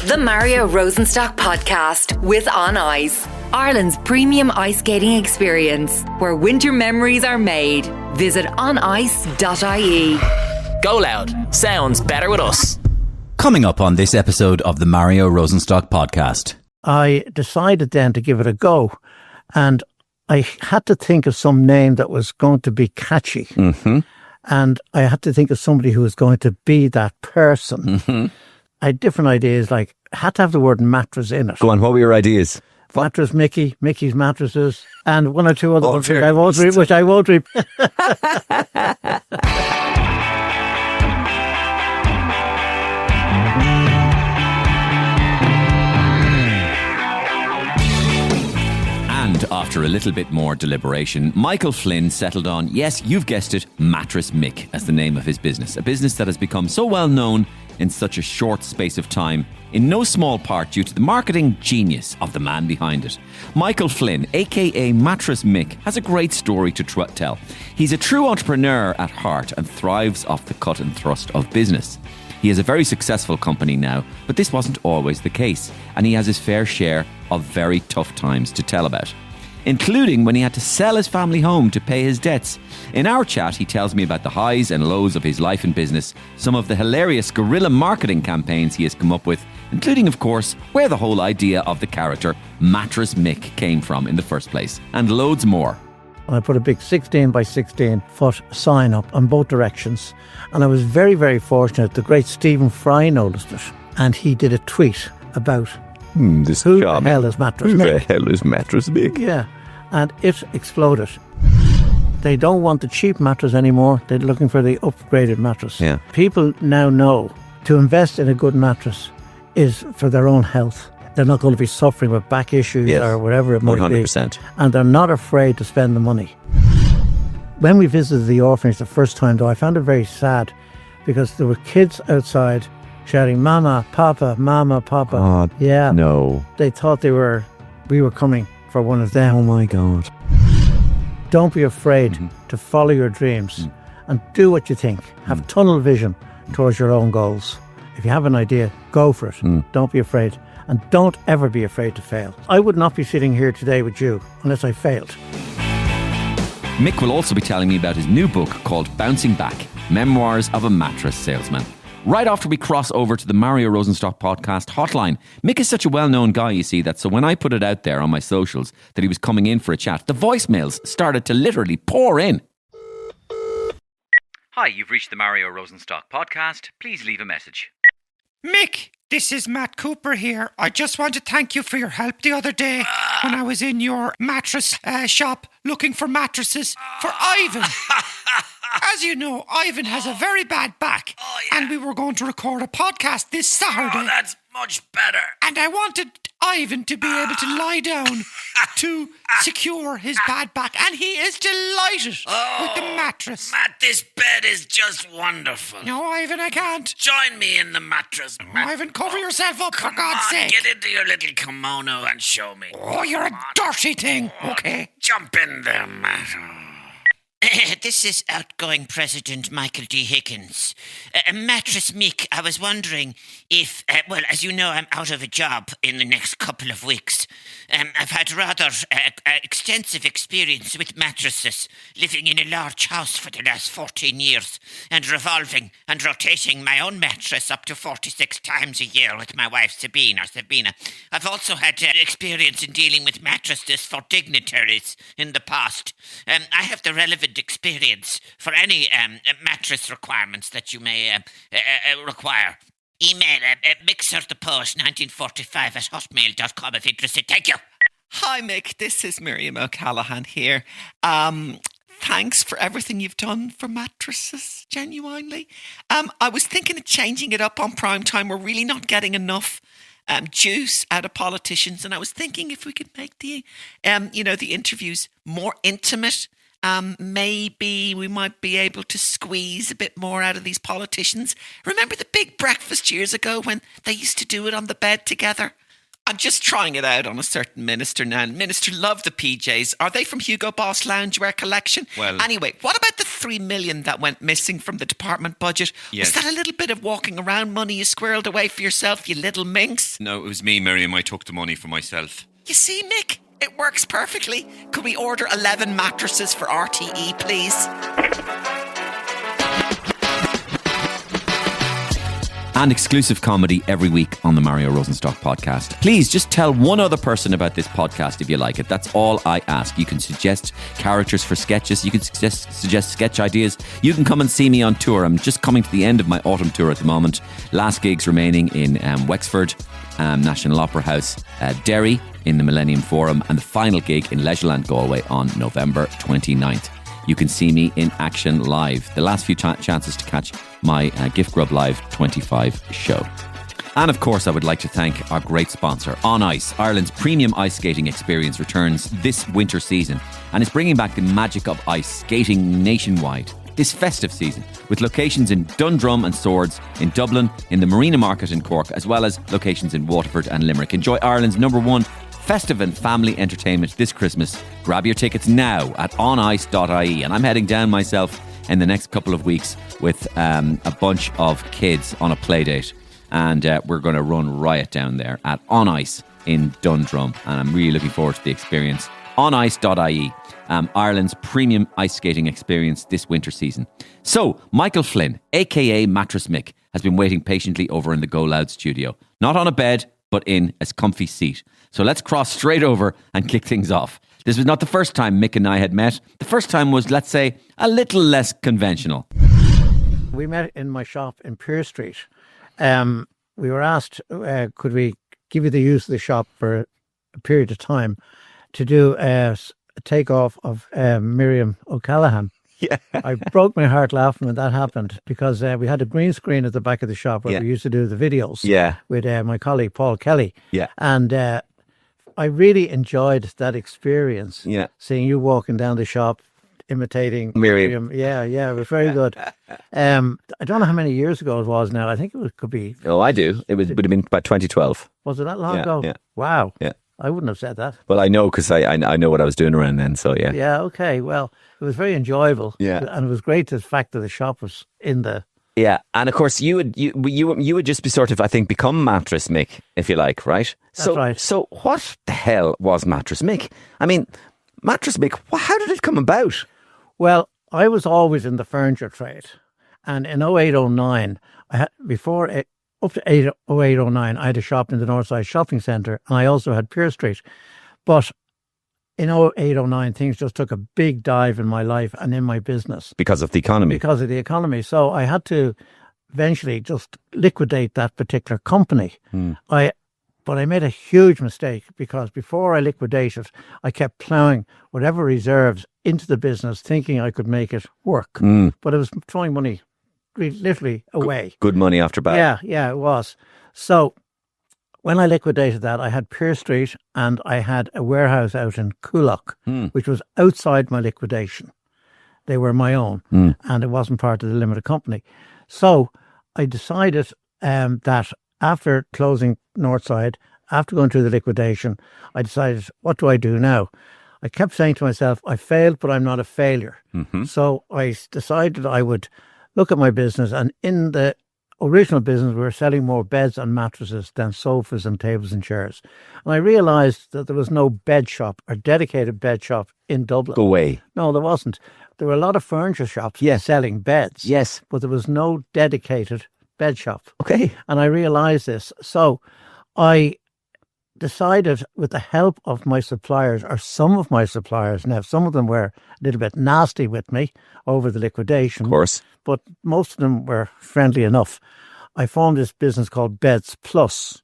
The Mario Rosenstock podcast with On Ice, Ireland's premium ice skating experience, where winter memories are made. Visit onice.ie. GoLoud. Sounds better with us. Coming up on this episode of the Mario Rosenstock podcast. I decided then to give it a go, and I had to think of some name that was going to be catchy. Mm-hmm. And I had to think of somebody who was going to be that person. Mm-hmm. I had different ideas, like had to have the word mattress in it. Go on, what were your ideas? Mattress Mickey, Mickey's Mattresses, and one or two other ones very which I won't repeat. And after a little bit more deliberation, Michael Flynn settled on, yes, you've guessed it, Mattress Mick as the name of his business. A business that has become so well known in such a short space of time, in no small part due to the marketing genius of the man behind it. Michael Flynn, aka Mattress Mick, has a great story to tell. He's a true entrepreneur at heart and thrives off the cut and thrust of business. He has a very successful company now, but this wasn't always the case, and he has his fair share of very tough times to tell about, including when he had to sell his family home to pay his debts. In our chat, he tells me about the highs and lows of his life and business, some of the hilarious guerrilla marketing campaigns he has come up with, including, of course, where the whole idea of the character Mattress Mick came from in the first place, and loads more. And I put a big 16 by 16 foot sign up on both directions. And I was very, very fortunate. The great Stephen Fry noticed it. And he did a tweet about who the hell is Mattress Mick? Who the hell is Mattress Mick? Yeah. And it exploded. They don't want the cheap mattress anymore. They're looking for the upgraded mattress. Yeah. People now know to invest in a good mattress is for their own health. They're not going to be suffering with back issues or whatever it might 100%. be. And they're not afraid to spend the money. When we visited the orphanage the first time, though, I found it very sad because there were kids outside shouting, Mama, Papa, Mama, Papa. Oh, yeah. no. They thought we were coming for one of them. Oh, my God. Don't be afraid to follow your dreams and do what you think. Have tunnel vision towards your own goals. If you have an idea, go for it. Don't be afraid. And don't ever be afraid to fail. I would not be sitting here today with you unless I failed. Mick will also be telling me about his new book called Bouncing Back, Memoirs of a Mattress Salesman. Right after we cross over to the Mario Rosenstock podcast hotline. Mick is such a well-known guy, you see, that so when I put it out there on my socials that he was coming in for a chat, the voicemails started to literally pour in. Hi, you've reached the Mario Rosenstock podcast. Please leave a message. Mick, this is Matt Cooper here. I just want to thank you for your help the other day when I was in your mattress shop looking for mattresses for Ivan. As you know, Ivan has a very bad back, and we were going to record a podcast this Saturday. Oh, that's much better. And I wanted Ivan to be able to lie down to secure his bad back, and he is delighted with the mattress. Matt, this bed is just wonderful. No, Ivan, I can't. Join me in the mattress. Matt. Ivan, cover yourself up, for Come God's on, sake. get into your little kimono and show me. Oh, you're a dirty thing. Okay. Jump in there, Matt. This is outgoing President Michael D. Higgins. Mattress Mick, I was wondering if, well, as you know, I'm out of a job in the next couple of weeks. I've had rather extensive experience with mattresses, living in a large house for the last 14 years, and revolving and rotating my own mattress up to 46 times a year with my wife Sabina. I've also had experience in dealing with mattresses for dignitaries in the past. I have the relevant experience for any mattress requirements that you may require. Email mixerthepost1945 at hotmail.com if interested. Thank you. Hi, Mick. This is Miriam O'Callaghan here. Thanks for everything you've done for mattresses, genuinely. I was thinking of changing it up on prime time. We're really not getting enough juice out of politicians, and I was thinking if we could make the interviews more intimate. Maybe we might be able to squeeze a bit more out of these politicians. Remember the big breakfast years ago when they used to do it on the bed together? I'm just trying it out on a certain minister now. Minister loved the PJs. Are they from Hugo Boss Loungewear collection? Well- Anyway, what about the 3 million that went missing from the department budget? Yes. Was that a little bit of walking around money you squirreled away for yourself, you little minx? No, it was me, Miriam. I took the money for myself. You see, Mick, it works perfectly. Could we order 11 mattresses for RTE, please? And exclusive comedy every week on the Mario Rosenstock podcast. Please just tell one other person about this podcast if you like it. That's all I ask. You can suggest characters for sketches. You can suggest sketch ideas. You can come and see me on tour. I'm just coming to the end of my autumn tour at the moment. Last gigs remaining in Wexford, National Opera House, Derry in the Millennium Forum, and the final gig in Leisureland, Galway on November 29th. You can see me in action live. The last few chances to catch my Gift Grub Live 25 show. And of course, I would like to thank our great sponsor, On Ice. Ireland's premium ice skating experience returns this winter season and is bringing back the magic of ice skating nationwide this festive season, with locations in Dundrum and Swords, in Dublin, in the Marina Market in Cork, as well as locations in Waterford and Limerick. Enjoy Ireland's #1 festive and family entertainment this Christmas. Grab your tickets now at onice.ie. And I'm heading down myself in the next couple of weeks with a bunch of kids on a play date. And we're going to run riot down there at On Ice in Dundrum. And I'm really looking forward to the experience. Onice.ie, Ireland's premium ice skating experience this winter season. So, Michael Flynn, a.k.a. Mattress Mick, has been waiting patiently over in the GoLoud studio. Not on a bed, but in a comfy seat. So let's cross straight over and kick things off. This was not the first time Mick and I had met. The first time was, let's say, a little less conventional. We met in my shop in Pearse Street. We were asked, could we give you the use of the shop for a period of time to do a takeoff of Miriam O'Callaghan. Yeah. I broke my heart laughing when that happened because we had a green screen at the back of the shop where we used to do the videos with my colleague Paul Kelly. Yeah. And I really enjoyed that experience. Yeah. Seeing you walking down the shop imitating Miriam. Yeah, it was very good. I don't know how many years ago it was now. I think could be. Oh, I do. It would have been about 2012. Was it that long Yeah, ago? yeah. Wow. Yeah. I wouldn't have said that. Well, I know because I know what I was doing around then. So yeah. Yeah, okay. Well, it was very enjoyable. Yeah. And it was great the fact that the shop was in the. Yeah, and of course you would just be sort of, I think, become Mattress Mick, if you like, right? That's right. So what the hell was Mattress Mick? I mean, Mattress Mick, how did it come about? Well, I was always in the furniture trade, and in 0809, I had up to 0809, I had a shop in the Northside Shopping Centre, and I also had Pearse Street. But in 0809, things just took a big dive in my life and in my business. Because of the economy. Because of the economy. So I had to eventually just liquidate that particular company. But I made a huge mistake because before I liquidated, I kept ploughing whatever reserves into the business, thinking I could make it work. But it was throwing money literally away. Good money after bad. Yeah, it was. So when I liquidated that, I had Pearse Street and I had a warehouse out in Coolock, which was outside my liquidation. They were my own and it wasn't part of the limited company. So I decided that after closing Northside, after going through the liquidation, I decided, what do I do now? I kept saying to myself, I failed, but I'm not a failure. So I decided I would look at my business, and in the original business, we were selling more beds and mattresses than sofas and tables and chairs. And I realised that there was no bed shop or dedicated bed shop in Dublin. Go away. No, there wasn't. There were a lot of furniture shops selling beds. Yes. But there was no dedicated bed shop. Okay. And I realised this. So I decided, with the help of my suppliers, or some of my suppliers, now some of them were a little bit nasty with me over the liquidation. Of course. But most of them were friendly enough. I formed this business called Beds Plus.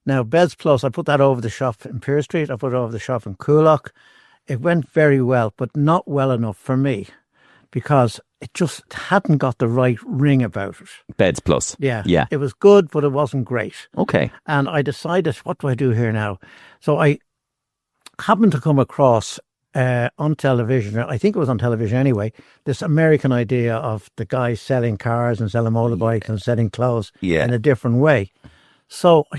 Now, Beds Plus, I put that over the shop in Pearse Street. I put it over the shop in Coolock. It went very well, but not well enough for me because it just hadn't got the right ring about it. Beds Plus. Yeah. Yeah. It was good, but it wasn't great. Okay. And I decided, what do I do here now? So I happened to come across on television, I think it was on television anyway, this American idea of the guy selling cars and selling motorbikes and selling clothes in a different way. So I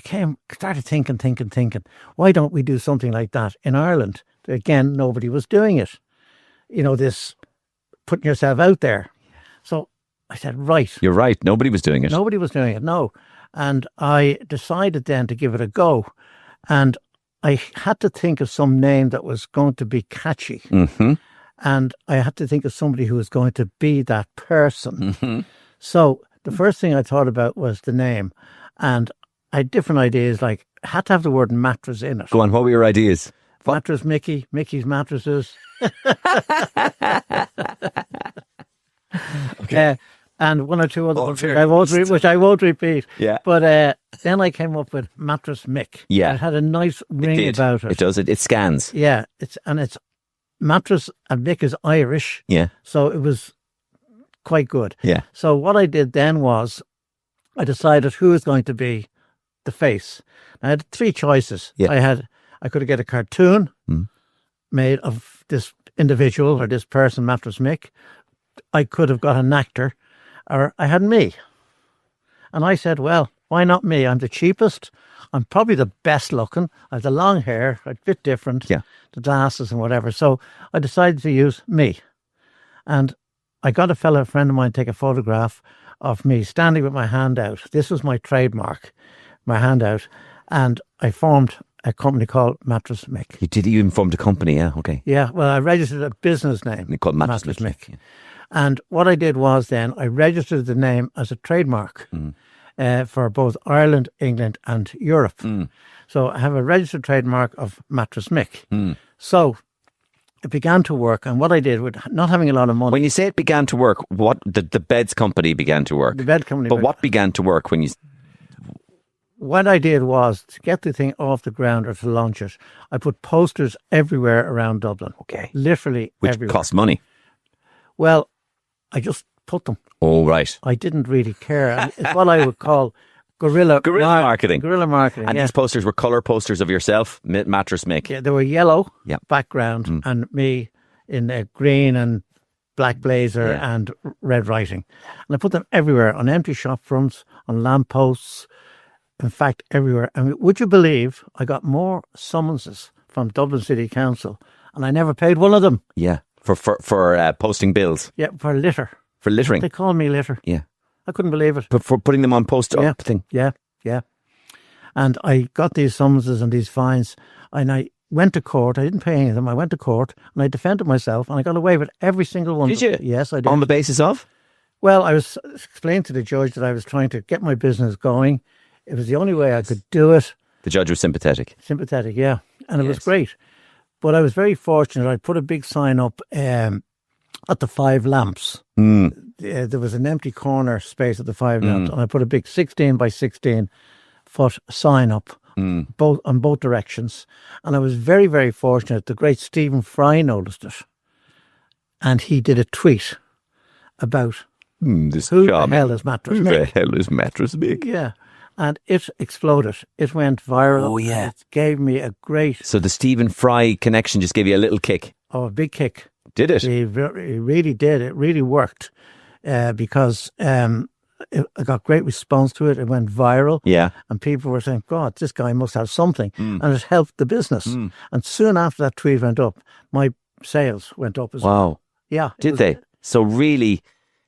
started thinking, why don't we do something like that in Ireland? Again, nobody was doing it. This putting yourself out there. So I said, right. You're right. Nobody was doing it. Nobody was doing it, no. And I decided then to give it a go. And I had to think of some name that was going to be catchy. Mm-hmm. And I had to think of somebody who was going to be that person. Mm-hmm. So the first thing I thought about was the name. And I had different ideas, like had to have the word mattress in it. Go on, what were your ideas? Mattress Mickey, Mickey's Mattresses. Okay. And one or two other ones, very which I won't repeat. Yeah. But then I came up with Mattress Mick. Yeah. It had a nice ring about it. It does. It scans. Yeah. It's Mattress, and Mick is Irish. Yeah. So it was quite good. Yeah. So what I did then was I decided who was going to be the face. I had three choices. Yeah. I could get a cartoon made of this individual or this person, Mattress Mick. I could have got an actor, or I had me. And I said, well, why not me? I'm the cheapest. I'm probably the best looking. I have the long hair, a bit different, the glasses and whatever. So I decided to use me. And I got a friend of mine, take a photograph of me standing with my hand out. This was my trademark, my hand out. And I formed a company called Mattress Mick. You even formed a company, yeah, okay. Yeah, well, I registered a business name. Called Mattress Mick. Yeah. And what I did was then I registered the name as a trademark for both Ireland, England and Europe. So I have a registered trademark of Mattress Mick. So it began to work. And what I did with not having a lot of money. When you say it began to work, what the beds company began to work? The bed company. But what began to work when you... What I did was to get the thing off the ground or to launch it, I put posters everywhere around Dublin. Okay. Literally Which everywhere. cost money. Well, I just put them. Oh, right. I didn't really care. It's what I would call guerilla marketing. Guerilla marketing. And these posters were colour posters of yourself, Mattress Mick. Yeah, they were yellow background and me in a green and black blazer and red writing. And I put them everywhere, on empty shop fronts, on lampposts, in fact, everywhere. And would you believe I got more summonses from Dublin City Council and I never paid one of them. Yeah, for posting bills. Yeah, for litter. For littering. They called me litter. Yeah. I couldn't believe it. But for putting them on post-up thing. Yeah. And I got these summonses and these fines and I went to court. I didn't pay any of them. I went to court and I defended myself and I got away with every single one. Did you? Yes, I did. On the basis of? Well, I was explained to the judge that I was trying to get my business going. It was the only way I could do it. The judge was sympathetic. Sympathetic, yeah. And it was great. But I was very fortunate. I put a big sign up at the Five Lamps. There was an empty corner space at the Five Lamps. And I put a big 16 by 16 foot sign up on both directions. And I was very, very fortunate. The great Stephen Fry noticed it. And he did a tweet about who the hell is Mattress Mick? Who the hell is Mattress Mick? Yeah. And it exploded. It went viral. Oh, yeah. It gave me a great... So the Stephen Fry connection just gave you a little kick. Oh, a big kick. Did it? It really did. It really worked because I got great response to it. It went viral. Yeah. And people were saying, God, this guy must have something. And it helped the business. And soon after that tweet went up, my sales went up as well. Wow. Yeah. Did they? So really,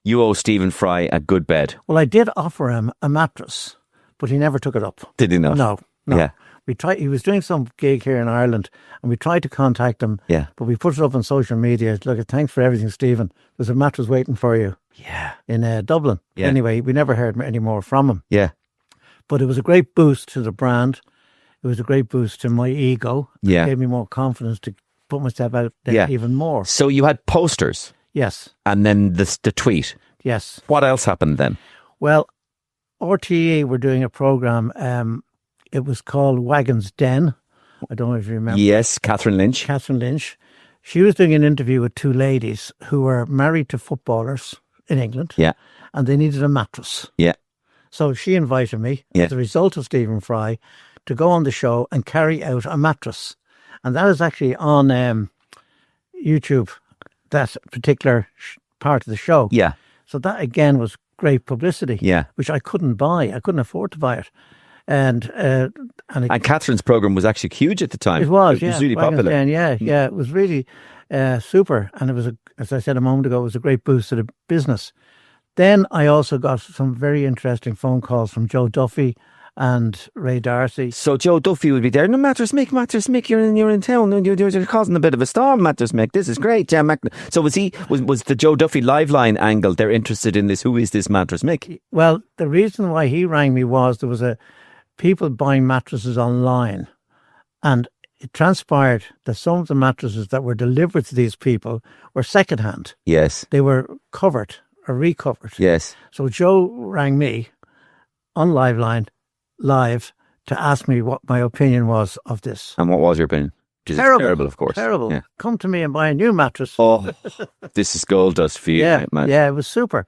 you owe Stephen Fry a good bed. Well, I did offer him a mattress, but he never took it up. Did he not? No. Yeah. We tried. He was doing some gig here in Ireland, and we tried to contact him. Yeah. But we put it up on social media. Look, thanks for everything, Stephen. There's a mattress waiting for you. Yeah. In Dublin. Yeah. Anyway, we never heard any more from him. Yeah. But it was a great boost to the brand. It was a great boost to my ego. Yeah. It gave me more confidence to put myself out there even more. So you had posters. Yes. And then the tweet. Yes. What else happened then? Well, RTE were doing a programme. It was called Wagon's Den. I don't know if you remember. Yes, Catherine Lynch. Catherine Lynch. She was doing an interview with two ladies who were married to footballers in England. Yeah. And they needed a mattress. Yeah. So she invited me, as a result of Stephen Fry, to go on the show and carry out a mattress. And that is actually on YouTube, that particular part of the show. Yeah. So that, again, was great publicity. Yeah. Which I couldn't buy. I couldn't afford to buy it. And Catherine's program was actually huge at the time. It was, It was really popular. Yeah, it was really super. And it was, as I said a moment ago, it was a great boost to the business. Then I also got some very interesting phone calls from Joe Duffy and Ray Darcy. So Joe Duffy would be there. No, Mattress Mick, you're in town. You're causing a bit of a storm, Mattress Mick. This is great. Yeah, so was the Joe Duffy live line angle? They're interested in this. Who is this Mattress Mick? Well, the reason why he rang me was there was people buying mattresses online, and it transpired that some of the mattresses that were delivered to these people were secondhand. Yes. They were covered or recovered. Yes. So Joe rang me on live to ask me what my opinion was of this. And what was your opinion? Terrible, of course. Terrible. Yeah. Come to me and buy a new mattress. Oh, this is gold dust for you, man. Yeah, it was super.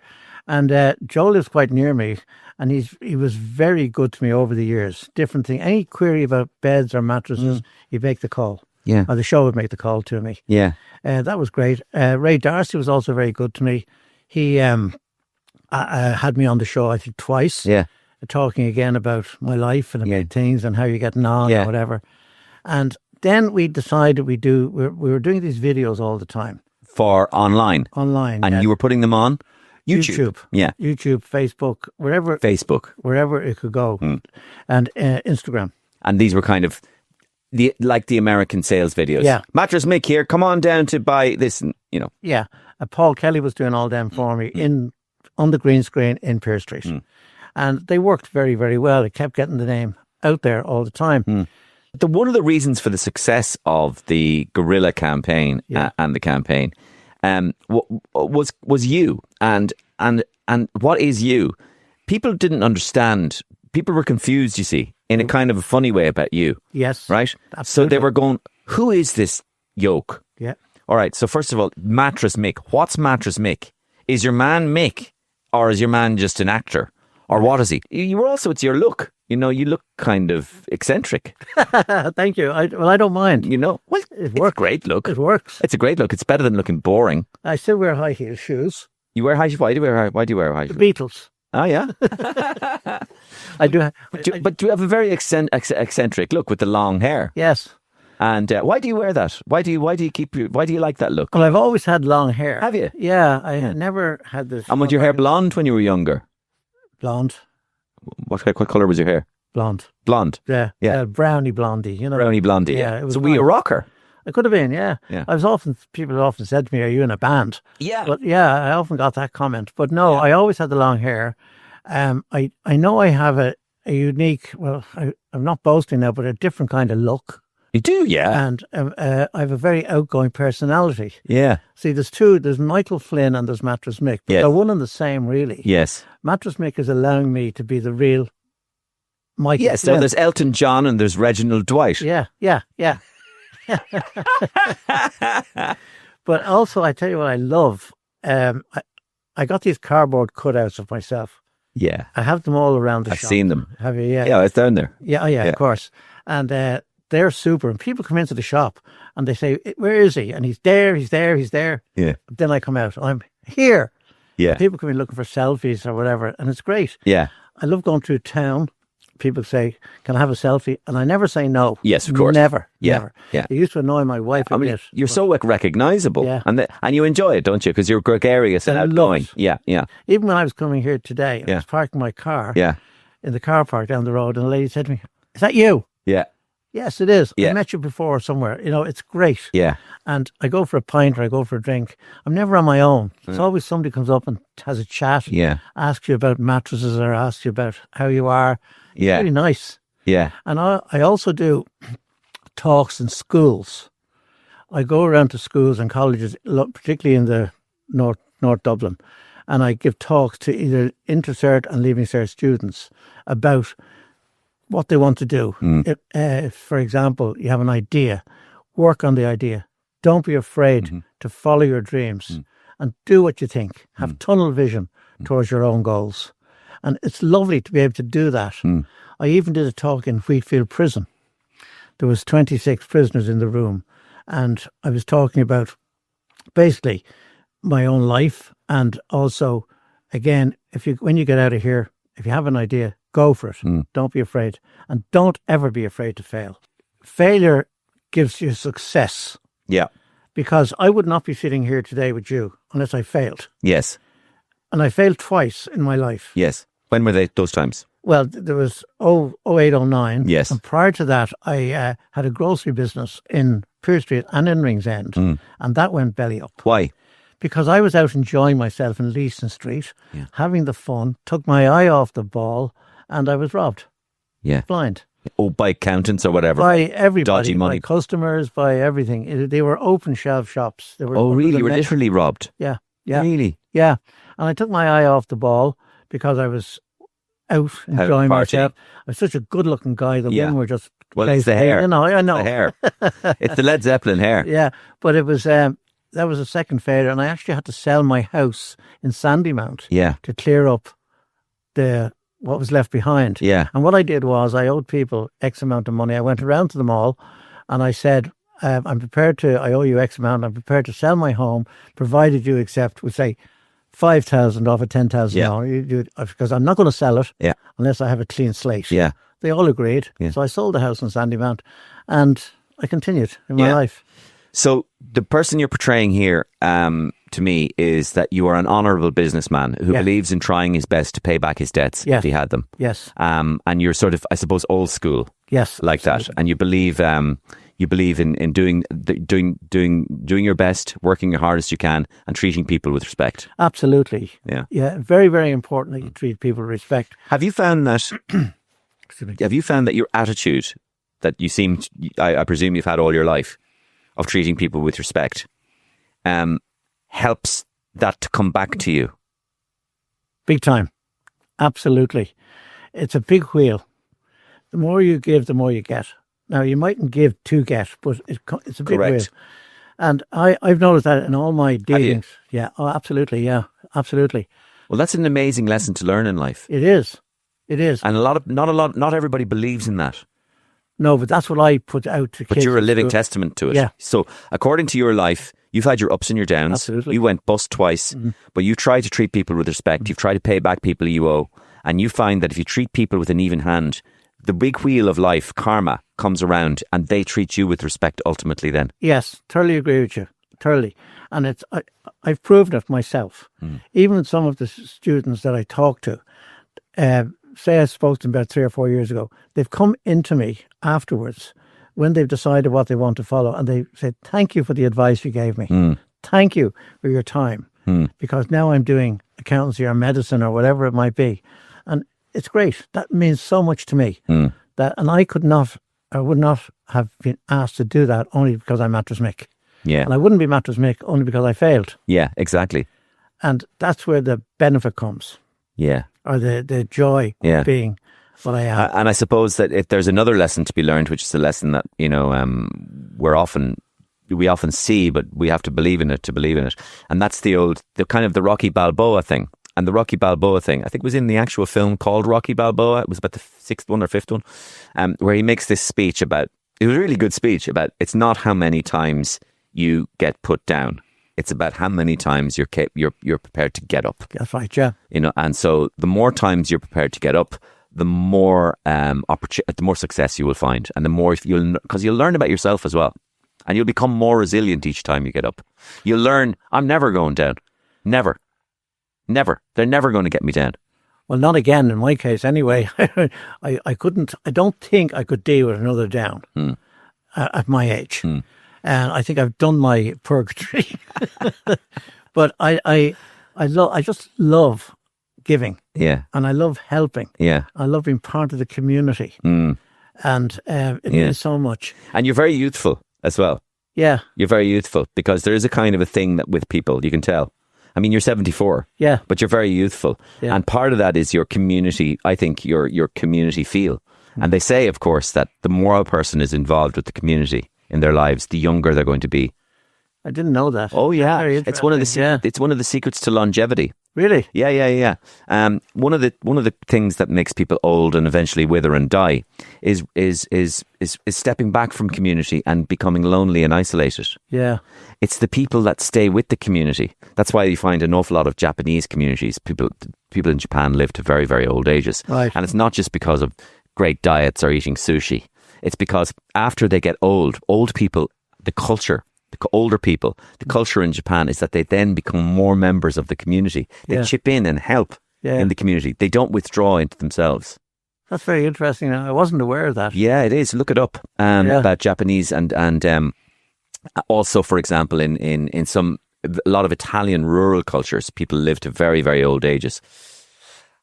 And Joe lives quite near me, and he was very good to me over the years. Different thing. Any query about beds or mattresses, he'd make the call. Yeah. Or the show would make the call to me. Yeah. That was great. Ray Darcy was also very good to me. He had me on the show, I think, twice. Yeah. Talking again about my life and about things and how you're getting on or whatever. And then we decided we were doing these videos all the time. For online? Online. And you were putting them on? YouTube. Yeah. YouTube, Facebook, wherever it could go. And Instagram. And these were kind of the American sales videos. Yeah. Mattress Mick here, come on down to buy this, and, Yeah. Paul Kelly was doing all them for me on the green screen in Pearse Street. And they worked very, very well. It kept getting the name out there all the time. One of the reasons for the success of the guerrilla campaign and the campaign was you. And what is you? People didn't understand. People were confused, you see, in a kind of a funny way about you. Yes. Right? Absolutely. So they were going, who is this yoke? Yeah. All right. So first of all, Mattress Mick. What's Mattress Mick? Is your man Mick, or is your man just an actor? Or what is he? It's your look. You look kind of eccentric. Thank you. I don't mind. Well, it works. Great look. It works. It's a great look. It's better than looking boring. I still wear high heel shoes. You wear high heels? Why do you wear high heels? The Beatles. Oh, yeah. I do. But do you have a very eccentric look with the long hair? Yes. And why do you wear that? Why do you like that look? Well, I've always had long hair. Have you? Yeah, I never had this. And was your hair blonde when you were younger? Blonde. What colour was your hair? Blonde. Blonde. Yeah. Brownie blondie. Brownie blondie. Yeah. It was so were you a rocker? I could have been. Yeah. People have often said to me, "Are you in a band?" Yeah. But yeah, I often got that comment. But no, I always had the long hair. I know I have a unique. Well, I'm not boasting now, but a different kind of look. You do, yeah. And I have a very outgoing personality. Yeah. See, there's two. There's Michael Flynn and there's Mattress Mick. But they're one and the same, really. Yes. Mattress Mick is allowing me to be the real Michael Flynn. So there's Elton John and there's Reginald Dwight. Yeah. But also, I tell you what I love. I got these cardboard cutouts of myself. Yeah. I have them all around the shop. I've seen them. Have you? Yeah. Yeah, it's down there. Yeah, of course. And they're super. And people come into the shop and they say, "Where is he?" And he's there. Yeah. But then I come out. I'm here. Yeah. People come in looking for selfies or whatever, and it's great. Yeah. I love going through town. People say, "Can I have a selfie?" And I never say no. Yes, of course. Never. Yeah. Never. Yeah. It used to annoy my wife a bit. You're so recognisable. Yeah. And you enjoy it, don't you? Because you're gregarious and outgoing. Yeah. Even when I was coming here today, I was parking my car in the car park down the road, and a lady said to me, "Is that you?" Yeah. Yes, it is. Yeah. I met you before somewhere. It's great. Yeah. And I go for a pint or I go for a drink. I'm never on my own. It's always somebody comes up and has a chat. Yeah. Asks you about mattresses or asks you about how you are. Yeah. It's really nice. Yeah. And I also do talks in schools. I go around to schools and colleges, particularly in the North Dublin, and I give talks to either Intercert and Leaving Cert students about what they want to do. If, for example, you have an idea, work on the idea. Don't be afraid to follow your dreams and do what you think. Have tunnel vision towards your own goals. And it's lovely to be able to do that. I even did a talk in Wheatfield Prison. There was 26 prisoners in the room. And I was talking about basically my own life. And also, again, when you get out of here, if you have an idea, Go for it. Don't be afraid. And don't ever be afraid to fail. Failure gives you success. Yeah. Because I would not be sitting here today with you unless I failed. Yes. And I failed twice in my life. Yes. When were they, those times? Well, there was 08, 09. Yes. And prior to that, I had a grocery business in Pier Street and in Ringsend. And that went belly up. Why? Because I was out enjoying myself in Leeson Street, having the fun, took my eye off the ball, and I was robbed. Yeah. Blind. Oh, by accountants or whatever. By everybody. Dodgy money. By customers, by everything. They were open shelf shops. They were Oh, really? You were literally robbed? Yeah. Yeah. Really? Yeah. And I took my eye off the ball because I was out enjoying myself. I was such a good-looking guy. The women were just... Well, it's the hair. You know, I know. The hair. It's the Led Zeppelin hair. Yeah. But it was... that was a second failure, and I actually had to sell my house in Sandymount to clear up what was left behind. Yeah. And what I did was I owed people X amount of money. I went around to them all and I said, I owe you X amount. I'm prepared to sell my home, provided you accept, we say, 5,000 off of 10,000 because I'm not going to sell it unless I have a clean slate. Yeah. They all agreed. Yeah. So I sold the house in Sandymount and I continued in my life. So the person you're portraying here to me is that you are an honourable businessman who believes in trying his best to pay back his debts if he had them. Yes. And you're sort of, I suppose, old school. Yes. Like absolutely. That. And you believe in doing your best, working your hardest you can, and treating people with respect. Absolutely. Yeah. Yeah. Very, very important that you treat people with respect. Have you found that? Have you found that your attitude that you seem, I presume you've had all your life, of treating people with respect, helps that to come back to you? Big time. Absolutely. It's a big wheel. The more you give, the more you get. Now, you mightn't give to get, but it's a big wheel. And I've noticed that in all my dealings. Yeah. Oh, absolutely. Yeah. Absolutely. Well, that's an amazing lesson to learn in life. It is. It is. And not everybody believes in that. No, but that's what I put out to kids. But you're a living testament to it. Yeah. So according to your life, you've had your ups and your downs. Absolutely. You went bust twice, but you try to treat people with respect. You've tried to pay back people you owe. And you find that if you treat people with an even hand, the big wheel of life, karma, comes around and they treat you with respect ultimately then. Yes, totally agree with you. Totally. And I've proven it myself. Even with some of the students that I talk to, say I spoke to them about 3 or 4 years ago, they've come into me afterwards when they've decided what they want to follow and they said, thank you for the advice you gave me. Thank you for your time. Because now I'm doing accountancy or medicine or whatever it might be. And it's great. That means so much to me. And I would not have been asked to do that only because I'm Mattress Mick. Yeah. And I wouldn't be Mattress Mick only because I failed. Yeah, exactly. And that's where the benefit comes. Yeah. Or the joy of being what I am. And I suppose that if there's another lesson to be learned, which is a lesson that, we often see, but we have to believe in it to believe in it. And that's the kind of the Rocky Balboa thing. And the Rocky Balboa thing, I think, was in the actual film called Rocky Balboa. It was about the 6th one or 5th one, where he makes this speech about, it was a really good speech about, it's not how many times you get put down. It's about how many times you're prepared to get up. That's right, yeah. And so the more times you're prepared to get up, the more the more success you will find, and the more because you'll learn about yourself as well, and you'll become more resilient each time you get up. You'll learn, I'm never going down, never. They're never going to get me down. Well, not again in my case anyway. I couldn't. I don't think I could deal with another down at my age. And I think I've done my purgatory. But I just love giving. Yeah. And I love helping. Yeah. I love being part of the community. And it means so much. And you're very youthful as well. Yeah. You're very youthful because there is a kind of a thing that with people, you can tell. I mean, you're 74. Yeah. But you're very youthful. Yeah. And part of that is your community, I think, your community feel. And they say, of course, that the more a person is involved with the community in their lives, the younger they're going to be. I didn't know that. Oh, yeah. It's one of the secrets to longevity. Really? Yeah. One of the things that makes people old and eventually wither and die is stepping back from community and becoming lonely and isolated. Yeah. It's the people that stay with the community. That's why you find an awful lot of Japanese communities. People in Japan live to very, very old ages. Right. And it's not just because of great diets or eating sushi. It's because after they get old people, the culture, older people, the culture in Japan is that they then become more members of the community. They chip in and help in the community. They don't withdraw into themselves. That's very interesting. I wasn't aware of that. Yeah, it is. Look it up about Japanese and also, for example, in a lot of Italian rural cultures, people live to very, very old ages.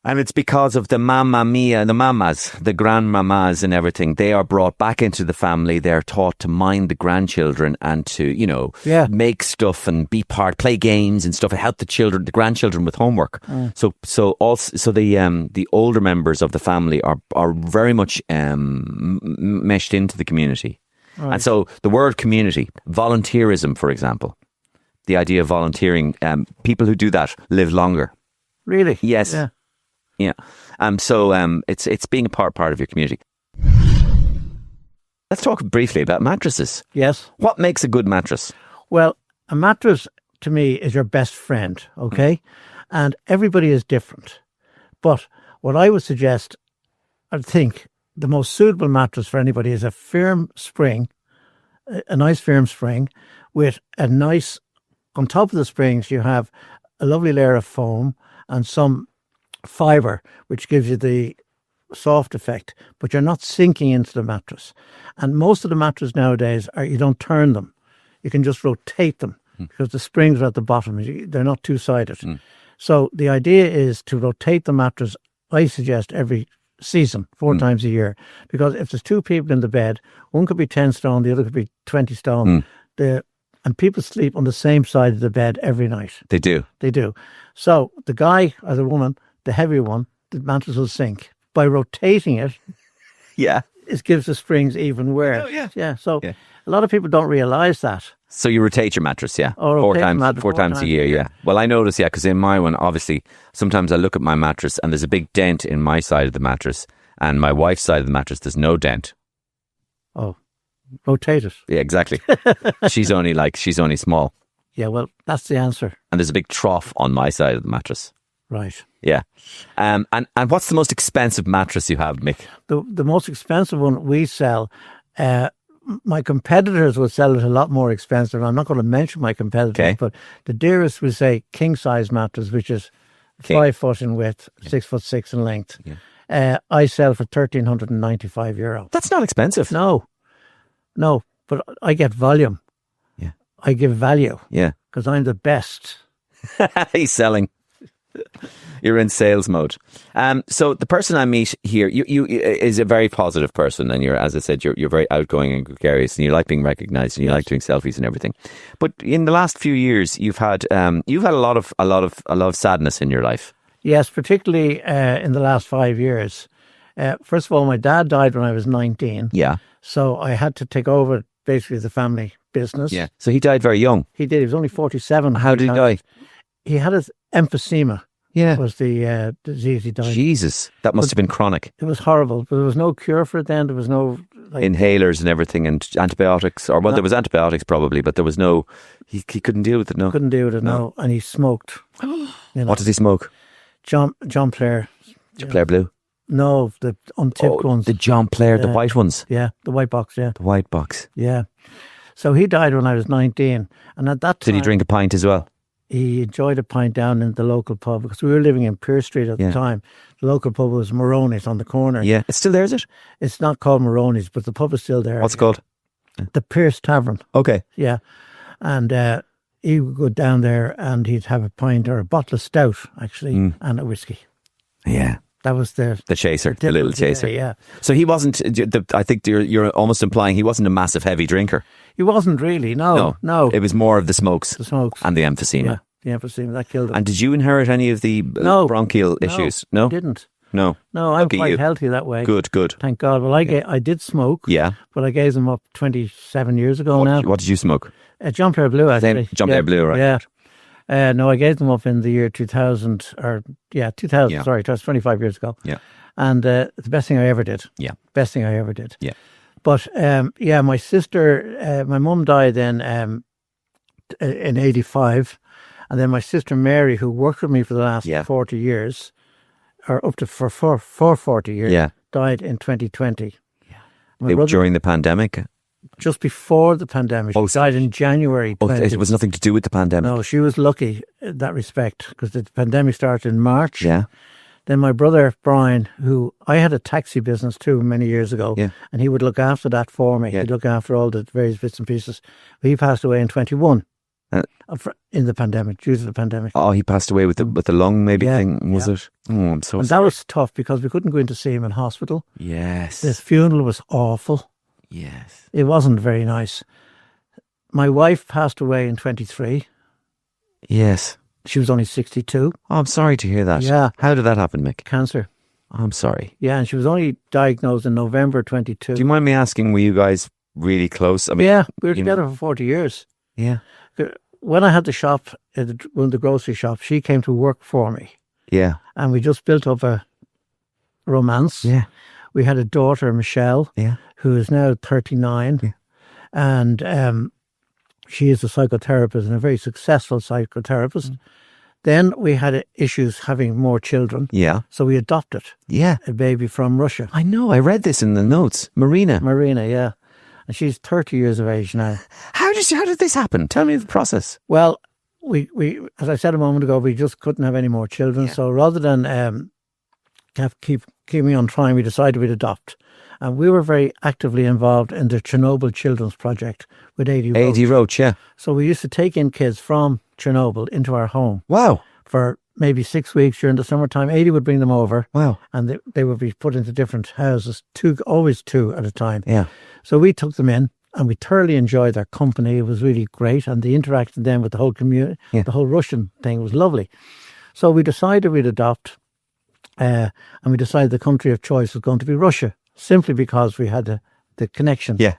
And it's because of the mamma mia, the mamas, the grandmamas and everything. They are brought back into the family. They're taught to mind the grandchildren and to, make stuff and play games and stuff and help the grandchildren with homework. So the older members of the family are very much meshed into the community. Right. And so the word community, volunteerism, for example, the idea of volunteering, people who do that live longer. Really? Yes. Yeah. So it's being a part of your community. Let's talk briefly about mattresses. Yes. What makes a good mattress? Well, a mattress to me is your best friend, okay? And everybody is different. But what I would suggest, I think the most suitable mattress for anybody is a firm spring, a nice firm spring with a nice, on top of the springs you have a lovely layer of foam and some fibre, which gives you the soft effect, but you're not sinking into the mattress. And most of the mattresses nowadays you don't turn them. You can just rotate them because the springs are at the bottom. They're not two-sided. So the idea is to rotate the mattress, I suggest, every season, 4 times a year, because if there's 2 people in the bed, one could be 10 stone, the other could be 20 stone. And people sleep on the same side of the bed every night. They do. So the guy or the woman, the heavier one, the mattress will sink. By rotating it, it gives the springs even wear. So a lot of people don't realise that. So you rotate your mattress, Or four times a year, Well, I notice, because in my one, obviously, sometimes I look at my mattress and there's a big dent in my side of the mattress, and my wife's side of the mattress, there's no dent. Oh, rotate it. Yeah, exactly. She's only small. Yeah, well, that's the answer. And there's a big trough on my side of the mattress. Right. Yeah. And what's the most expensive mattress you have, Mick? The most expensive one we sell, my competitors will sell it a lot more expensive. I'm not going to mention my competitors, but the dearest we say king size mattress, which is 5 foot in width, 6'6" in length. I sell for €1,395. That's not expensive. No, but I get volume. Yeah. I give value. Yeah. Because I'm the best. He's selling. You're in sales mode. So the person I meet here, you is a very positive person, and as I said, you're very outgoing and gregarious, and you like being recognised, and you like doing selfies and everything. But in the last few years, you've had a lot of sadness in your life. Yes, particularly in the last 5 years. First of all, my dad died when I was 19. Yeah. So I had to take over basically the family business. Yeah. So he died very young. He did. He was only 47. How did he die? He had emphysema. Yeah. Was the disease he died. Jesus, that must have been chronic. It was horrible, but there was no cure for it then. There was no inhalers and everything and antibiotics, there was antibiotics probably, but there was no. He couldn't deal with it. No, couldn't deal with it. No, and he smoked. What did he smoke? John Player. John Player Blue. No, the untipped ones. The John Player, the white ones. Yeah, the white box. Yeah, the white box. Yeah. So he died when I was 19, and at that time, did he drink a pint as well? He enjoyed a pint down in the local pub because we were living in Pearse Street at the time. The local pub was Moroney's on the corner. Yeah, it's still there, is it? It's not called Moroney's, but the pub is still there. What's it called? The Pearse Tavern. Okay. Yeah, and he would go down there and he'd have a pint or a bottle of stout, actually, and a whiskey. Yeah. That was the chaser, the little chaser. Yeah. So he wasn't. I think you're almost implying he wasn't a massive heavy drinker. He wasn't really. No. It was more of the smokes. The smokes and the emphysema. Yeah, the emphysema that killed him. And did you inherit any of the bronchial issues? No, I didn't. No, I'm quite healthy that way. Good. Thank God. Well, I did smoke. Yeah, but I gave them up 27 years ago now. What did you smoke? John Player Blue, actually. John Player Blue, right? No, I gave them up in the year 2000, 2000, Yeah. sorry, that was 25 years ago. Yeah. And the best thing I ever did. Yeah. Best thing I ever did. Yeah. But my sister, my mum died then in 85. And then my sister Mary, who worked with me for the last 40 years, or up to for 40 years, died in 2020. Yeah. My brother, during the pandemic? just before the pandemic. She died in January 20. It was nothing to do with the pandemic? No, she was lucky in that respect because the pandemic started in March. Yeah. Then my brother Brian, who I had a taxi business too many years ago, and he would look after that for me. He'd look after all the various bits and pieces. He passed away in 21 in the pandemic, due to the pandemic. Oh, he passed away with the lung thing, was it? Oh, I'm so And sorry. that was tough because we couldn't go in to see him in hospital. Yes. This funeral was awful. Yes. It wasn't very nice. My wife passed away in 23. Yes. She was only 62. Oh, I'm sorry to hear that. Yeah. How did that happen, Mick? Cancer. Oh, I'm sorry. Yeah, and she was only diagnosed in November 22. Do you mind me asking, were you guys really close? I mean, yeah, we were together for 40 years. Yeah. When I had the shop, one of the grocery shops, she came to work for me. Yeah. And we just built up a romance. Yeah. We had a daughter, Michelle, who is now 39. Yeah. And she is a psychotherapist and a very successful psychotherapist. Then we had issues having more children. Yeah. So we adopted a baby from Russia. I know. I read this in the notes. Marina, yeah. And she's 30 years of age now. How did this happen? Tell me the process. Well, we as I said a moment ago, we just couldn't have any more children. Yeah. So rather than keep me on trying, we decided we'd adopt. And we were very actively involved in the Chernobyl Children's Project with 80 Roach. 80 Roach, yeah. So we used to take in kids from Chernobyl into our home. Wow. For maybe 6 weeks during the summertime. 80 would bring them over. Wow. And they would be put into different houses, always two at a time. Yeah. So we took them in and we thoroughly enjoyed their company. It was really great. And the interaction then with the whole community, the whole Russian thing was lovely. So we decided we'd adopt and we decided the country of choice was going to be Russia, simply because we had the connection. Yeah.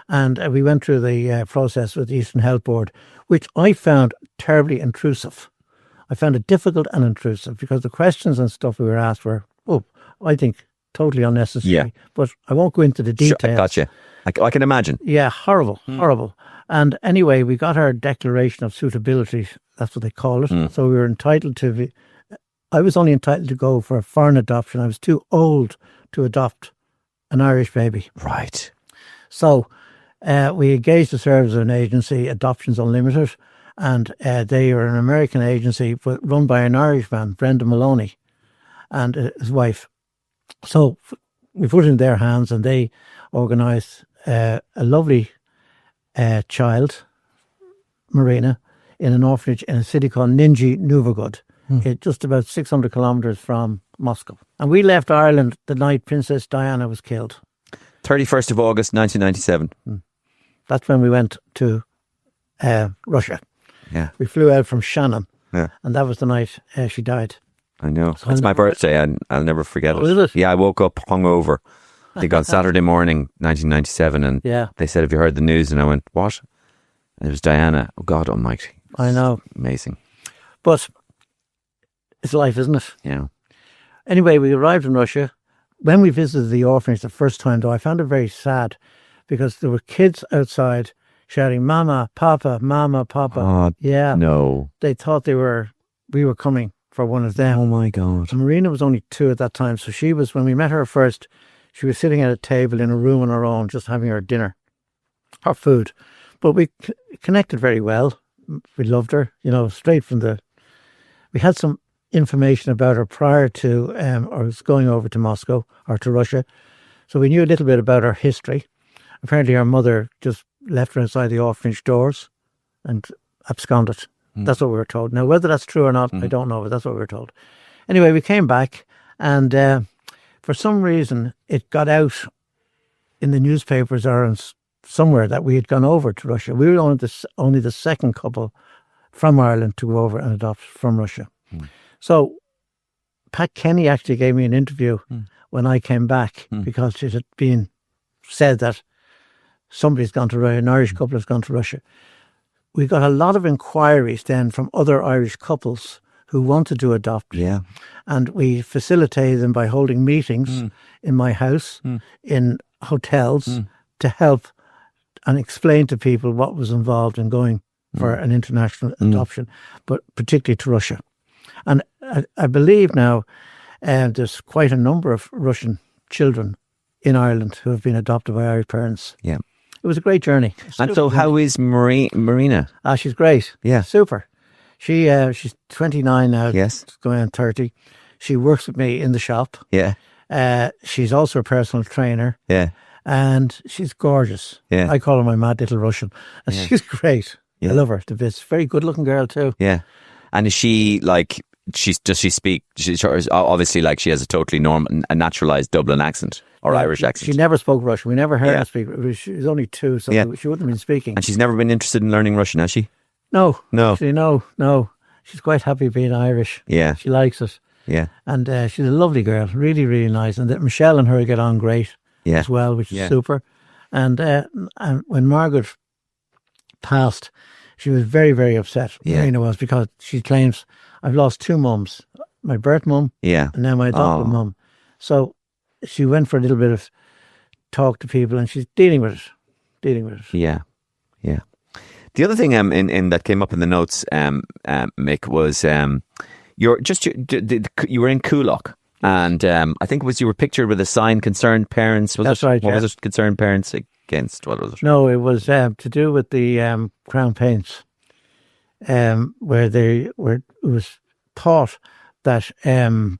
And we went through the process with the Eastern Health Board, which I found terribly intrusive. I found it difficult and intrusive because the questions and stuff we were asked were, I think, totally unnecessary. Yeah. But I won't go into the details. Sure, gotcha. I can imagine. Yeah, horrible. And anyway, we got our declaration of suitability. That's what they call it. So we were entitled to I was only entitled to go for a foreign adoption. I was too old to adopt an Irish baby. Right. So we engaged the service of an agency, Adoptions Unlimited, and they are an American agency but run by an Irishman, Brendan Maloney, and his wife. So we put it in their hands and they organised a lovely child, Marina, in an orphanage in a city called Nizhny Novgorod, just about 600 kilometres from Moscow. And we left Ireland the night Princess Diana was killed. 31st of August, 1997. That's when we went to Russia. Yeah. We flew out from Shannon. Yeah. And that was the night she died. I know. So It's my birthday and I'll never forget it. Oh, is it? Yeah, I woke up hungover. I think on Saturday morning, 1997, and they said, have you heard the news? And I went, what? And it was Diana. Oh, God almighty. I know. Amazing. But it's life, isn't it? Yeah. Anyway, we arrived in Russia. When we visited the orphanage the first time, though, I found it very sad because there were kids outside shouting, Mama, Papa, Mama, Papa. Oh, yeah. no. They thought we were coming for one of them. Oh, my God. And Marina was only 2 at that time. So she was, when we met her first, she was sitting at a table in a room on her own, just having her dinner, her food. But we connected very well. We loved her, straight from we had some information about her prior to us going over to Moscow or to Russia. So we knew a little bit about her history. Apparently her mother just left her inside the orphanage doors and absconded. That's what we were told. Now, whether that's true or not, I don't know, but that's what we were told. Anyway, we came back and for some reason it got out in the newspapers or somewhere that we had gone over to Russia. We were only the second couple from Ireland to go over and adopt from Russia. So Pat Kenny actually gave me an interview when I came back because it had been said that somebody's gone to Russia, an Irish couple has gone to Russia. we got a lot of inquiries then from other Irish couples who wanted to adopt. Yeah. And we facilitated them by holding meetings in my house, in hotels, to help and explain to people what was involved in going for an international adoption, but particularly to Russia. And I believe now there's quite a number of Russian children in Ireland who have been adopted by Irish parents. Yeah. It was a great journey. And so how is Marina? She's great. Yeah. Super. She's 29 now. Yes. Going on 30. She works with me in the shop. Yeah. She's also a personal trainer. Yeah. And she's gorgeous. Yeah. I call her my mad little Russian. And she's great. Yeah. I love her. She's a very good looking girl too. Yeah. And is she like, does she speak, obviously like she has a totally a naturalised Dublin accent or Irish accent? She never spoke Russian. We never heard her speak. She was only 2, so she wouldn't have been speaking. And she's never been interested in learning Russian, has she? No. Actually, no. She's quite happy being Irish. Yeah. She likes it. Yeah. And she's a lovely girl. Really, really nice. And Michelle and her get on great as well, which is super. And when Margaret passed, she was very, very upset. Marina was, because she claims, I've lost 2 mums. My birth mum and now my adopted mum. So she went for a little bit of talk to people, and she's dealing with it. Yeah. Yeah. The other thing in that came up in the notes, Mick, was you were in Coolock, and I think you were pictured with a sign, concerned parents. That's right. What was it? Concerned parents against, what was it? No, it was to do with the Crown Paints, where it was thought that the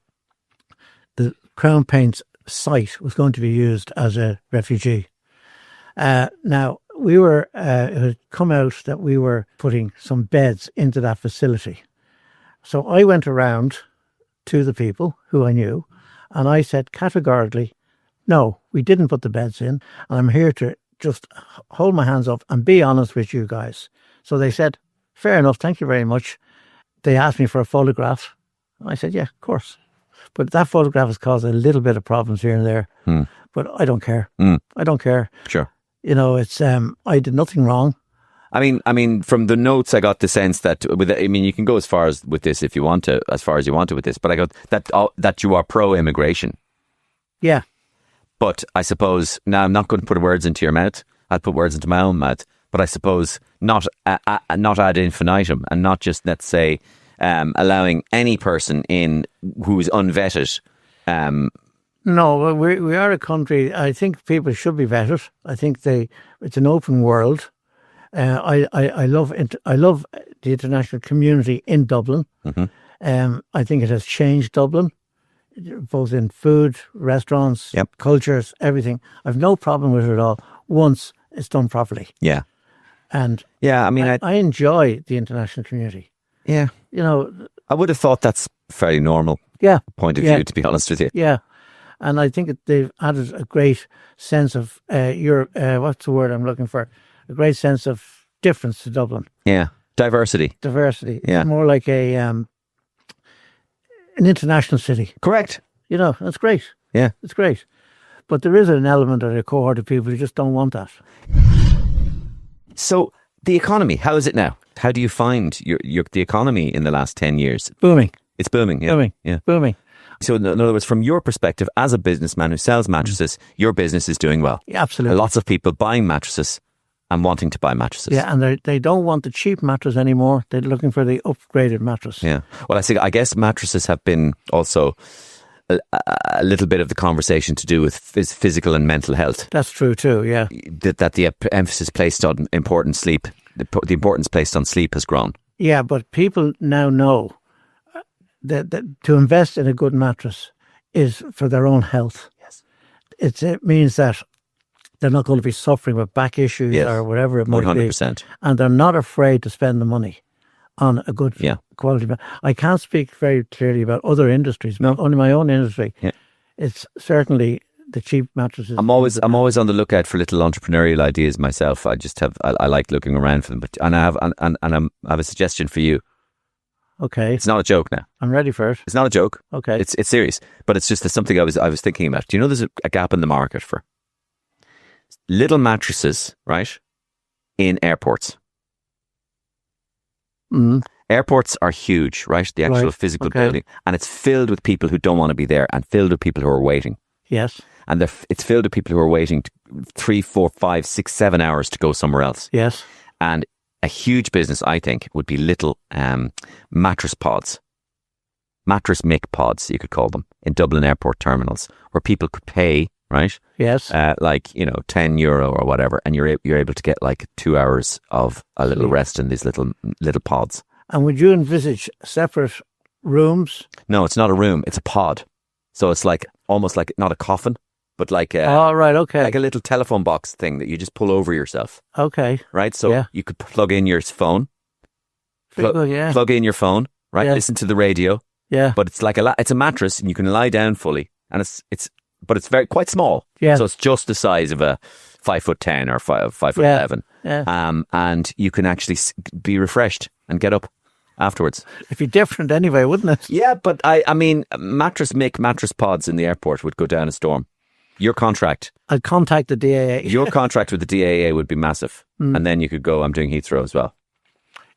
Crown Paints site was going to be used as a refugee. Now, it had come out that we were putting some beds into that facility. So I went around to the people who I knew, and I said categorically, no, we didn't put the beds in, and I'm here to just hold my hands up and be honest with you guys. So they said, fair enough, thank you very much. They asked me for a photograph. I said, yeah, of course. But that photograph has caused a little bit of problems here and there. But I don't care. I don't care. Sure. You know, it's I did nothing wrong. I mean, from the notes, I got the sense that you can go as far as with this if you want to, as far as you want to with this. But I got that you are pro-immigration. Yeah. But I suppose now I'm not going to put words into your mouth. I'll put words into my own mouth. But I suppose not ad infinitum, and not just, let's say, allowing any person in who's unvetted. No, we are a country. I think people should be vetted. I think it's an open world. I love the international community in Dublin. I think it has changed Dublin, both in food, restaurants, cultures, everything. I've no problem with it at all once it's done properly. Yeah. And I enjoy the international community. Yeah. You know, I would have thought that's fairly normal. Point of view, to be honest with you. Yeah. And I think they've added a great sense of what's the word I'm looking for? A great sense of difference to Dublin. Yeah. Diversity. It's more like an international city. Correct. You know, that's great. Yeah. It's great. But there is an element of a cohort of people who just don't want that. So the economy, how is it now? How do you find the economy in the last 10 years? Booming. It's booming. Yeah. Booming. So in other words, from your perspective as a businessman who sells mattresses, your business is doing well. Yeah, absolutely. Lots of people buying mattresses and wanting to buy mattresses. Yeah, and they don't want the cheap mattress anymore. They're looking for the upgraded mattress. Yeah. Well, I guess mattresses have been also a little bit of the conversation to do with physical and mental health. That's true too, yeah. That the emphasis placed on important sleep, the importance placed on sleep has grown. Yeah, but people now know that to invest in a good mattress is for their own health. Yes. It means that they're not going to be suffering with back issues or whatever it might 100%. be. And they're not afraid to spend the money on a good quality. I can't speak very clearly about other industries, but only my own industry. Yeah. It's certainly the cheap mattresses. I'm always on the lookout for little entrepreneurial ideas myself. I like looking around for them. I have a suggestion for you. Okay. It's not a joke now. I'm ready for it. It's not a joke. Okay. It's serious, but it's just something I was thinking about. Do you know there's a gap in the market for little mattresses, right, in airports? Airports are huge, right? The actual Right, physical okay. building. And it's filled with people who don't want to be there and filled with people who are waiting. Yes. And it's filled with people who are waiting 3, 4, 5, 6, 7 hours to go somewhere else. Yes. And a huge business, I think, would be little mattress pods. Mattress Mick pods, you could call them, in Dublin airport terminals, where people could pay, right? Yes. like, €10 or whatever, and you're able to get like 2 hours of a little rest in these little pods. And would you envisage separate rooms? No, it's not a room, it's a pod. So it's like almost like not a coffin, but like Oh, right. Okay. like a little telephone box thing that you just pull over yourself, Okay. right? So Yeah. you could plug in your phone, Very good, yeah. plug in your phone, right? Yeah. Listen to the radio, Yeah. but it's like it's a mattress, and you can lie down fully, and but it's quite small. Yeah. So it's just the size of a 5'10" or 5'11". Yeah. And you can actually be refreshed and get up afterwards. It'd be different anyway, wouldn't it? Yeah, but I mean, Mattress Mick mattress pods in the airport would go down a storm. Your contract I'd contact the DAA. Your contract with the DAA would be massive. And then you could go, I'm doing Heathrow as well.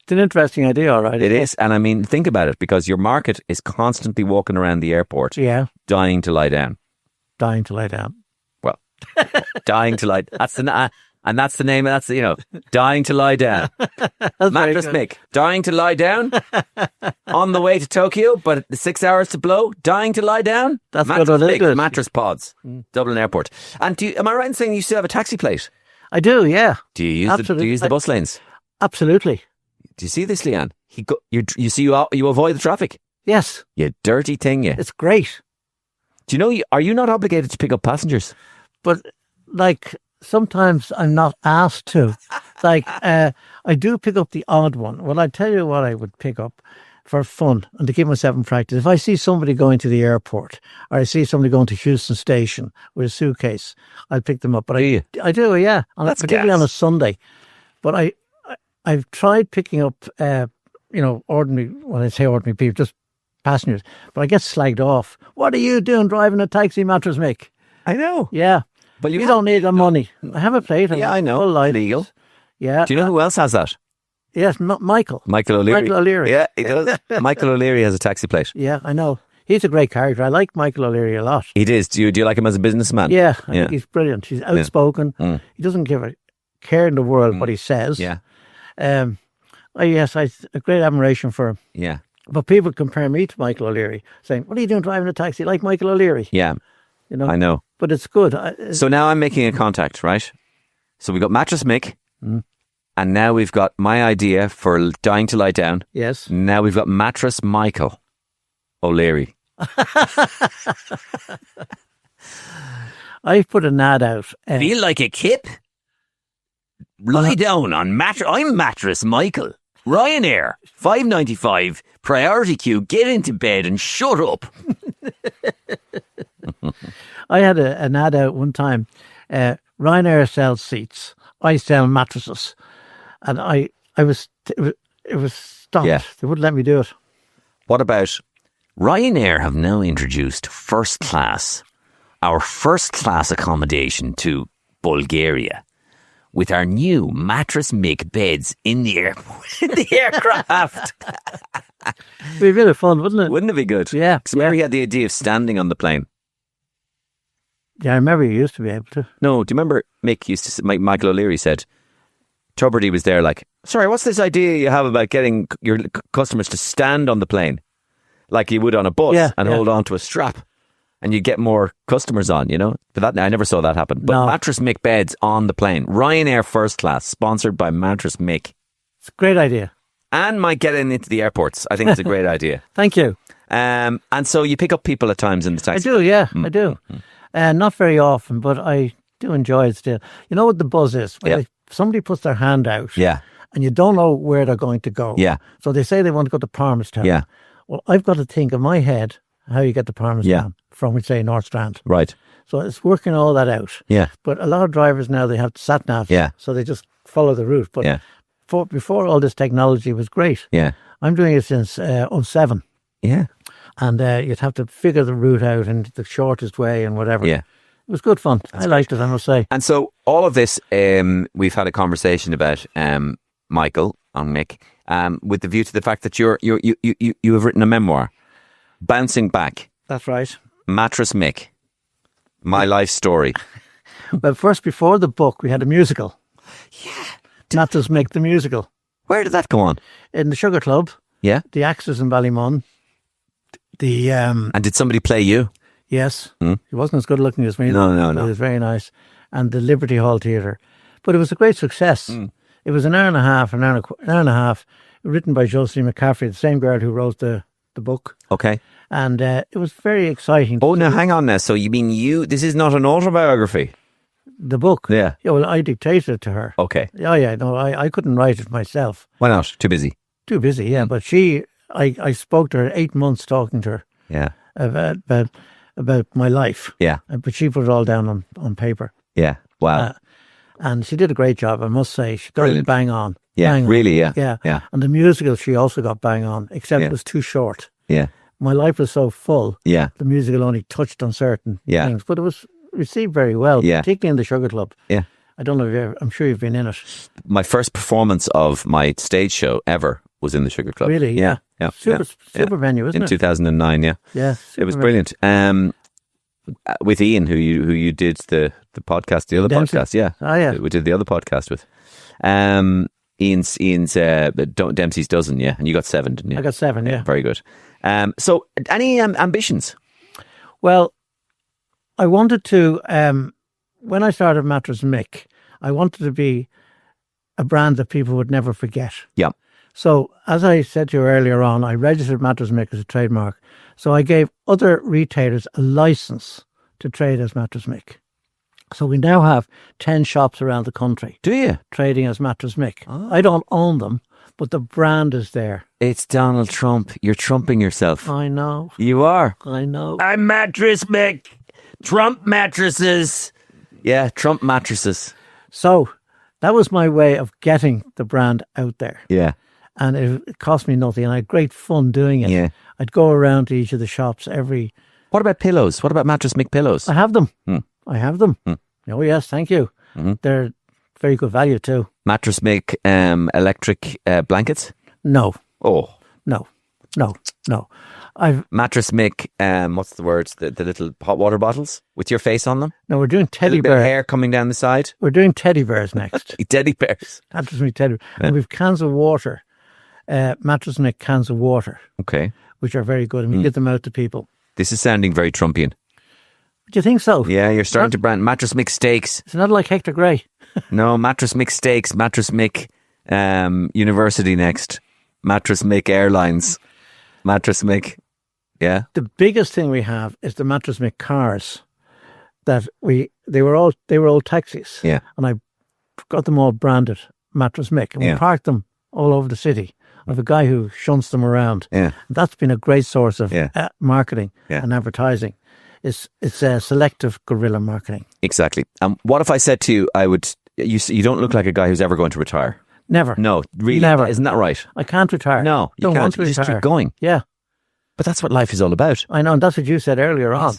It's an interesting idea, all right. It is. And I mean, think about it, because your market is constantly walking around the airport, Yeah. dying to lie down. Dying to lay down. Well, dying to lie. That's the name. Dying to lie down. Mattress Mick, dying to lie down on the way to Tokyo, but 6 hours to blow. Dying to lie down. That's Mattress good, isn't Mick, it? mattress pods, Dublin Airport. And am I right in saying you still have a taxi plate? I do, yeah. Do you use Absolutely. the bus lanes? Absolutely. Do you see this, Leanne? You avoid the traffic. Yes. You dirty thing, you. It's great. Do you know? Are you not obligated to pick up passengers? But, like, sometimes I'm not asked to. Like, I do pick up the odd one. Well, I tell you what I would pick up for fun and to keep myself in practice. If I see somebody going to the airport, or I see somebody going to Houston Station with a suitcase, I'll pick them up. But Do you? I do, yeah. That's particularly gas. on a Sunday. But I've tried picking up, ordinary, when I say ordinary people, just passengers. But I get slagged off. What are you doing driving a taxi, Mattress Mick? I know. Yeah. But You don't need the money. I have a plate. Yeah, I know. Full life. Legal. Yeah. Do you know who else has that? Yes, Michael. Michael O'Leary. Michael O'Leary. Yeah, he does. Michael O'Leary has a taxi plate. Yeah, I know. He's a great character. I like Michael O'Leary a lot. He is. Do you like him as a businessman? Yeah, I think he's brilliant. He's outspoken. Mm. He doesn't give a care in the world what he says. Yeah. I a great admiration for him. Yeah. But people compare me to Michael O'Leary, saying, "What are you doing driving a taxi like Michael O'Leary?" Yeah. You know. I know. But it's good. So now I'm making a contact, right? So we got Mattress Mick, and now we've got my idea for dying to lie down. Yes. Now we've got Mattress Michael O'Leary. I put an ad out. Feel like a kip? Lie down on I'm Mattress Michael. Ryanair, $5.95, priority queue, get into bed and shut up. I had an ad out one time. Ryanair sells seats. I sell mattresses, and it was stopped. Yeah. They wouldn't let me do it. What about Ryanair have now introduced first class, our first class accommodation to Bulgaria with our new Mattress Mick beds in the aircraft. It'd be a bit of fun, wouldn't it? Wouldn't it be good? Yeah. Because Mary had the idea of standing on the plane. Yeah, I remember you used to be able to. No, do you remember Michael O'Leary said, Tuberty was there like, sorry, what's this idea you have about getting your customers to stand on the plane like you would on a bus and hold on to a strap and you get more customers on, But I never saw that happen. But No. Mattress Mick beds on the plane. Ryanair first class, sponsored by Mattress Mick. It's a great idea. And might get into the airports. I think it's a great idea. Thank you. And so you pick up people at times in the I taxi. do, yeah, I do. Not very often, but I do enjoy it still. You know what the buzz is? When somebody puts their hand out Yeah, and you don't know where they're going to go. yeah, So they say they want to go to Palmerstown. yeah. Well, I've got to think in my head how you get to Palmerstown from, we say, North Strand. Right. So it's working all that out. Yeah, But a lot of drivers now, they have sat nav. Yeah. So they just follow the route. But yeah, before all this technology was great. yeah, I'm doing it since 2007. yeah, And you'd have to figure the route out and the shortest way and whatever. yeah. It was good fun. I liked it, I must say. And so all of this, we've had a conversation about Michael and Mick. with the view to the fact that you have written a memoir, Bouncing Back. That's right. Mattress Mick, my life story. But first, before the book, we had a musical. Yeah. Mattress Mick, the musical. Where did that go on? In the Sugar Club. Yeah. The Axis in Ballymun. And did somebody play you? Yes. He wasn't as good looking as me. No. It was very nice. And the Liberty Hall Theatre. But it was a great success. It was an hour and a half, written by Josephine McCaffrey, the same girl who wrote the book. Okay. And it was very exciting. Oh, now hang on now. So you mean this is not an autobiography? The book? Yeah. Yeah, well, I dictated it to her. Okay. Yeah, no, I couldn't write it myself. Why not? Too busy? Too busy, yeah. But I spoke to her 8 months talking to her. Yeah. About my life. Yeah. But she put it all down on paper. Yeah. Wow. And she did a great job, I must say. She got it bang on. Yeah, bang on. really, yeah. Yeah. And the musical she also got bang on, except it was too short. Yeah. My life was so full. Yeah. The musical only touched on certain things. But it was received very well, particularly in the Sugar Club. Yeah. I don't know if I'm sure you've been in it. My first performance of my stage show ever was in the Sugar Club. Really? Yeah. Super venue, isn't it? In 2009, yeah. Yeah. It was brilliant. With Ian, who you did the podcast, the other Dempsey. podcast, yeah. Oh, yeah. We did the other podcast with. Ian's Dempsey's dozen, yeah. And you got 7, didn't you? I got 7, yeah. Very good. So, any ambitions? Well, I wanted to, when I started Mattress Mick, I wanted to be a brand that people would never forget. Yeah. So, as I said to you earlier on, I registered Mattress Mick as a trademark. So I gave other retailers a license to trade as Mattress Mick. So we now have 10 shops around the country. Do you? Trading as Mattress Mick. Oh. I don't own them, but the brand is there. It's Donald Trump. You're trumping yourself. I know. You are. I know. I'm Mattress Mick. Trump mattresses. Yeah, Trump mattresses. So that was my way of getting the brand out there. Yeah. And it cost me nothing, and I had great fun doing it. Yeah. I'd go around to each of the shops every... What about pillows? What about Mattress Mick pillows? I have them. I have them. Oh, yes, thank you. Mm-hmm. They're very good value too. Mattress Mick electric blankets? No. Oh. No. Mattress Mick, what's the word? The little hot water bottles with your face on them? No, we're doing teddy bear. bears. Hair coming down the side? We're doing teddy bears next. Teddy bears. Mattress Mick teddy bears. Yeah. And we've cans of water. Mattress Mick cans of water. Okay. Which are very good, and we give them out to people. This is sounding very Trumpian. Do you think so? Yeah, you're starting to brand Mattress Mick steaks. It's not like Hector Gray. No, Mattress Mick steaks, Mattress Mick University next, Mattress Mick Airlines, Mattress Mick. Yeah. The biggest thing we have is the Mattress Mick cars. They were old taxis. Yeah. And I got them all branded Mattress Mick, and we parked them all over the city. I have a guy who shunts them around. Yeah. That's been a great source of marketing and advertising. It's a selective guerrilla marketing. Exactly. What if I said to you, you don't look like a guy who's ever going to retire? Never. No, really? Never. Isn't that right? I can't retire. No, you don't can't. want to You retire. just keep going. Yeah. But that's what life is all about. I know, and that's what you said earlier on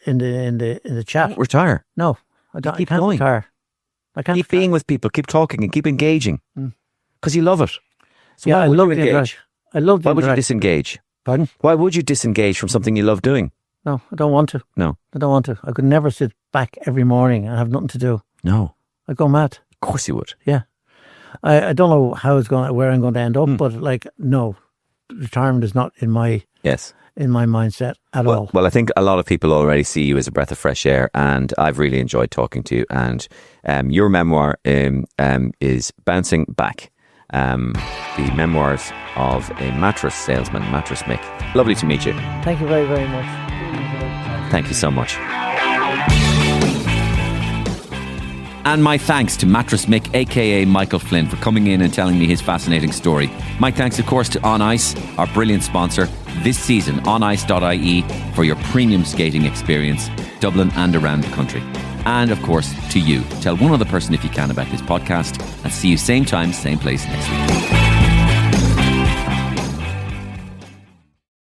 in the chat. Don't retire. No, I don't. Keep I can't going. retire. I can't keep being with people, keep talking and keep engaging. Because you love it. So yeah, why I would love you the engage? I love the Why would you disengage? Pardon? Why would you disengage from something you love doing? No, I don't want to. No. I don't want to. I could never sit back every morning and have nothing to do. No. I'd go mad. Of course you would. Yeah. I don't know where I'm going to end up, but no, retirement is not in my mindset at all. Well, I think a lot of people already see you as a breath of fresh air, and I've really enjoyed talking to you. And your memoir is Bouncing Back, the memoirs of a mattress salesman, Mattress Mick. Lovely to meet you. Thank you very, very much. Thank you so much. And my thanks to Mattress Mick, aka Michael Flynn, for coming in and telling me his fascinating story. My thanks, of course, to On Ice, our brilliant sponsor this season, onice.ie, for your premium skating experience, Dublin and around the country. And, of course, to you. Tell one other person if you can about this podcast, and see you same time, same place next week.